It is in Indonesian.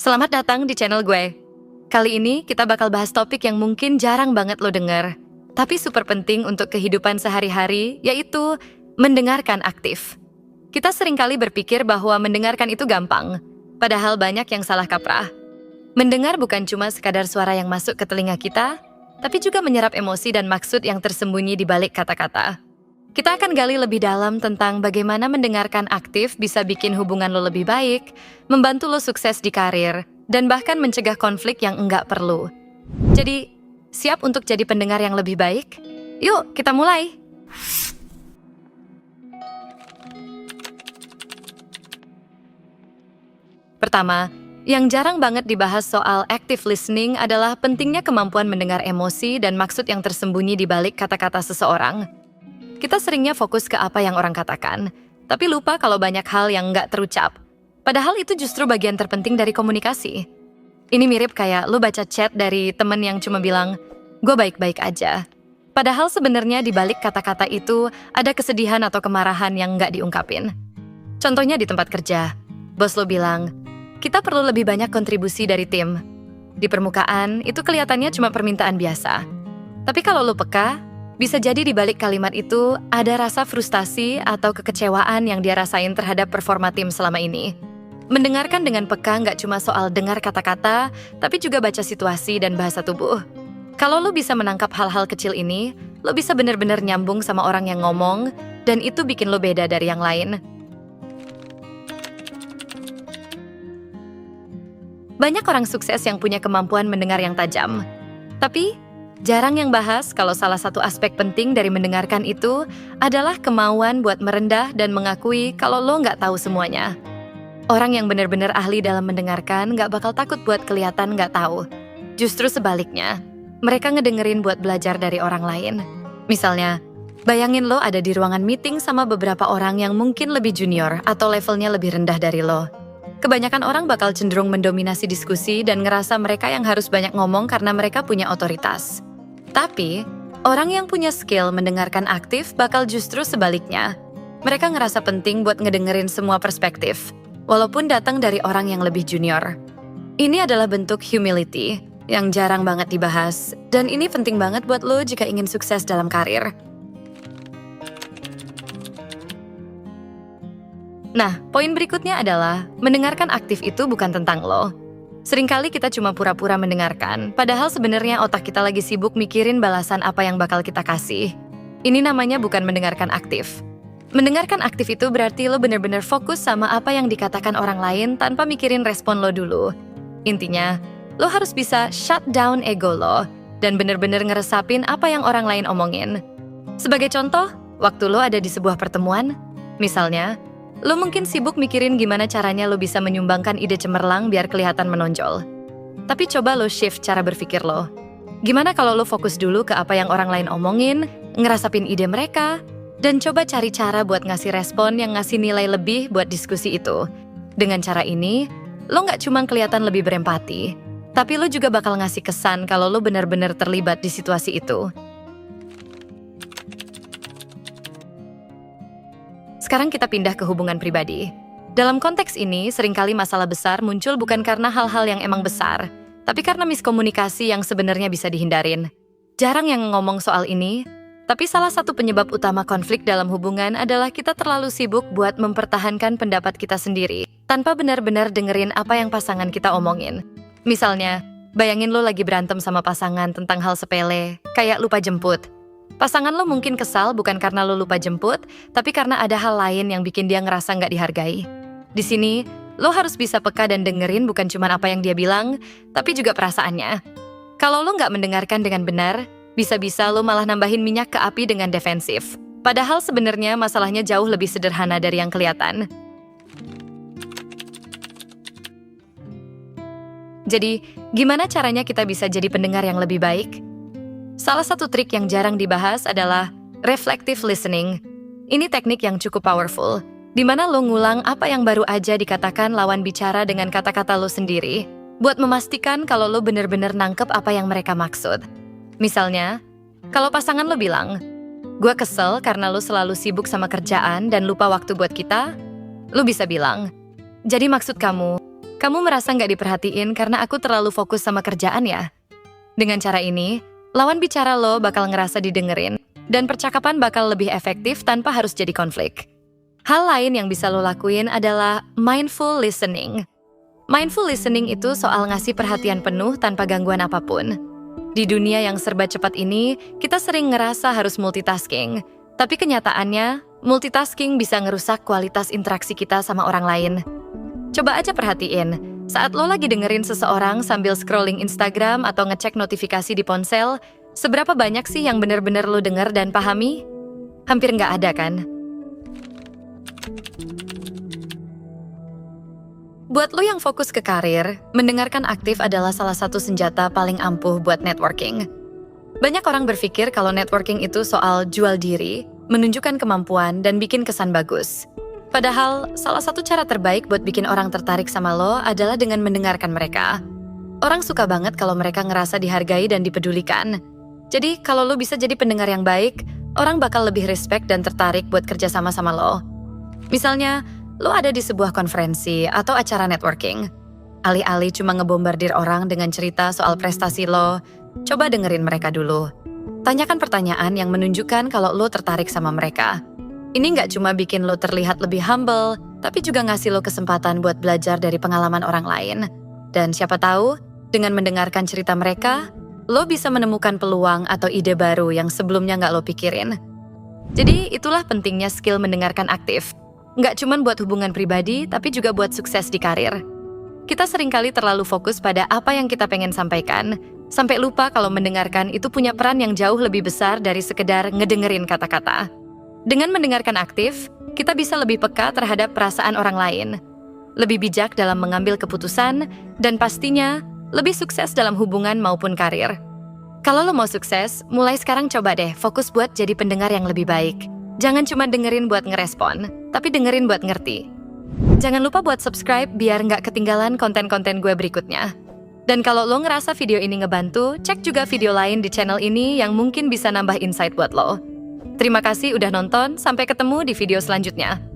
Selamat datang di channel gue. Kali ini kita bakal bahas topik yang mungkin jarang banget lo denger, tapi super penting untuk kehidupan sehari-hari, yaitu mendengarkan aktif. Kita seringkali berpikir bahwa mendengarkan itu gampang, padahal banyak yang salah kaprah. Mendengar bukan cuma sekadar suara yang masuk ke telinga kita, tapi juga menyerap emosi dan maksud yang tersembunyi di balik kata-kata. Kita akan gali lebih dalam tentang bagaimana mendengarkan aktif bisa bikin hubungan lo lebih baik, membantu lo sukses di karir, dan bahkan mencegah konflik yang enggak perlu. Jadi, siap untuk jadi pendengar yang lebih baik? Yuk, kita mulai! Pertama, yang jarang banget dibahas soal active listening adalah pentingnya kemampuan mendengar emosi dan maksud yang tersembunyi di balik kata-kata seseorang. Kita seringnya fokus ke apa yang orang katakan, tapi lupa kalau banyak hal yang nggak terucap. Padahal itu justru bagian terpenting dari komunikasi. Ini mirip kayak lu baca chat dari temen yang cuma bilang, "Gue baik-baik aja." Padahal sebenarnya di balik kata-kata itu ada kesedihan atau kemarahan yang nggak diungkapin. Contohnya di tempat kerja, bos lo bilang, "Kita perlu lebih banyak kontribusi dari tim." Di permukaan, itu kelihatannya cuma permintaan biasa. Tapi kalau lo peka, bisa jadi di balik kalimat itu ada rasa frustasi atau kekecewaan yang dia rasain terhadap performa tim selama ini. Mendengarkan dengan peka nggak cuma soal dengar kata-kata, tapi juga baca situasi dan bahasa tubuh. Kalau lo bisa menangkap hal-hal kecil ini, lo bisa benar-benar nyambung sama orang yang ngomong, dan itu bikin lo beda dari yang lain. Banyak orang sukses yang punya kemampuan mendengar yang tajam. Tapi, jarang yang bahas kalau salah satu aspek penting dari mendengarkan itu adalah kemauan buat merendah dan mengakui kalau lo nggak tahu semuanya. Orang yang benar-benar ahli dalam mendengarkan nggak bakal takut buat kelihatan nggak tahu. Justru sebaliknya, mereka ngedengerin buat belajar dari orang lain. Misalnya, bayangin lo ada di ruangan meeting sama beberapa orang yang mungkin lebih junior atau levelnya lebih rendah dari lo. Kebanyakan orang bakal cenderung mendominasi diskusi dan ngerasa mereka yang harus banyak ngomong karena mereka punya otoritas. Tapi, orang yang punya skill mendengarkan aktif bakal justru sebaliknya. Mereka ngerasa penting buat ngedengerin semua perspektif, walaupun datang dari orang yang lebih junior. Ini adalah bentuk humility yang jarang banget dibahas, dan ini penting banget buat lo jika ingin sukses dalam karir. Nah, poin berikutnya adalah mendengarkan aktif itu bukan tentang lo. Seringkali kita cuma pura-pura mendengarkan, padahal sebenarnya otak kita lagi sibuk mikirin balasan apa yang bakal kita kasih. Ini namanya bukan mendengarkan aktif. Mendengarkan aktif itu berarti lo bener-bener fokus sama apa yang dikatakan orang lain tanpa mikirin respon lo dulu. Intinya, lo harus bisa shut down ego lo dan bener-bener ngeresapin apa yang orang lain omongin. Sebagai contoh, waktu lo ada di sebuah pertemuan, misalnya, lo mungkin sibuk mikirin gimana caranya lo bisa menyumbangkan ide cemerlang biar kelihatan menonjol. Tapi coba lo shift cara berpikir lo. Gimana kalau lo fokus dulu ke apa yang orang lain omongin, ngerasapin ide mereka, dan coba cari cara buat ngasih respon yang ngasih nilai lebih buat diskusi itu. Dengan cara ini, lo nggak cuma kelihatan lebih berempati, tapi lo juga bakal ngasih kesan kalau lo benar-benar terlibat di situasi itu. Sekarang kita pindah ke hubungan pribadi. Dalam konteks ini, seringkali masalah besar muncul bukan karena hal-hal yang emang besar, tapi karena miskomunikasi yang sebenarnya bisa dihindarin. Jarang yang ngomong soal ini, tapi salah satu penyebab utama konflik dalam hubungan adalah kita terlalu sibuk buat mempertahankan pendapat kita sendiri, tanpa benar-benar dengerin apa yang pasangan kita omongin. Misalnya, bayangin lo lagi berantem sama pasangan tentang hal sepele, kayak lupa jemput. Pasangan lo mungkin kesal bukan karena lo lupa jemput, tapi karena ada hal lain yang bikin dia ngerasa nggak dihargai. Di sini, lo harus bisa peka dan dengerin bukan cuma apa yang dia bilang, tapi juga perasaannya. Kalau lo nggak mendengarkan dengan benar, bisa-bisa lo malah nambahin minyak ke api dengan defensif. Padahal sebenarnya masalahnya jauh lebih sederhana dari yang kelihatan. Jadi, gimana caranya kita bisa jadi pendengar yang lebih baik? Salah satu trik yang jarang dibahas adalah reflective listening. Ini teknik yang cukup powerful, di mana lo ngulang apa yang baru aja dikatakan lawan bicara dengan kata-kata lo sendiri, buat memastikan kalau lo bener-bener nangkep apa yang mereka maksud. Misalnya, kalau pasangan lo bilang, "Gue kesel karena lo selalu sibuk sama kerjaan dan lupa waktu buat kita," lo bisa bilang, "Jadi maksud kamu kamu merasa nggak diperhatiin karena aku terlalu fokus sama kerjaan ya? Dengan cara ini, lawan bicara lo bakal ngerasa didengerin, dan percakapan bakal lebih efektif tanpa harus jadi konflik. Hal lain yang bisa lo lakuin adalah mindful listening. Mindful listening itu soal ngasih perhatian penuh tanpa gangguan apapun. Di dunia yang serba cepat ini, kita sering ngerasa harus multitasking. Tapi kenyataannya, multitasking bisa ngerusak kualitas interaksi kita sama orang lain. Coba aja perhatiin, saat lo lagi dengerin seseorang sambil scrolling Instagram atau ngecek notifikasi di ponsel, seberapa banyak sih yang benar-benar lo denger dan pahami? Hampir nggak ada kan? Buat lo yang fokus ke karir, mendengarkan aktif adalah salah satu senjata paling ampuh buat networking. Banyak orang berpikir kalau networking itu soal jual diri, menunjukkan kemampuan, dan bikin kesan bagus. Padahal, salah satu cara terbaik buat bikin orang tertarik sama lo adalah dengan mendengarkan mereka. Orang suka banget kalau mereka ngerasa dihargai dan dipedulikan. Jadi, kalau lo bisa jadi pendengar yang baik, orang bakal lebih respect dan tertarik buat kerja sama lo. Misalnya, lo ada di sebuah konferensi atau acara networking. Alih-alih cuma ngebombardir orang dengan cerita soal prestasi lo, coba dengerin mereka dulu. Tanyakan pertanyaan yang menunjukkan kalau lo tertarik sama mereka. Ini nggak cuma bikin lo terlihat lebih humble, tapi juga ngasih lo kesempatan buat belajar dari pengalaman orang lain. Dan siapa tahu, dengan mendengarkan cerita mereka, lo bisa menemukan peluang atau ide baru yang sebelumnya nggak lo pikirin. Jadi itulah pentingnya skill mendengarkan aktif. Nggak cuma buat hubungan pribadi, tapi juga buat sukses di karir. Kita seringkali terlalu fokus pada apa yang kita pengen sampaikan, sampai lupa kalau mendengarkan itu punya peran yang jauh lebih besar dari sekedar ngedengerin kata-kata. Dengan mendengarkan aktif, kita bisa lebih peka terhadap perasaan orang lain, lebih bijak dalam mengambil keputusan, dan pastinya lebih sukses dalam hubungan maupun karir. Kalau lo mau sukses, mulai sekarang coba deh fokus buat jadi pendengar yang lebih baik. Jangan cuma dengerin buat ngerespon, tapi dengerin buat ngerti. Jangan lupa buat subscribe biar nggak ketinggalan konten-konten gue berikutnya. Dan kalau lo ngerasa video ini ngebantu, cek juga video lain di channel ini yang mungkin bisa nambah insight buat lo. Terima kasih udah nonton, sampai ketemu di video selanjutnya.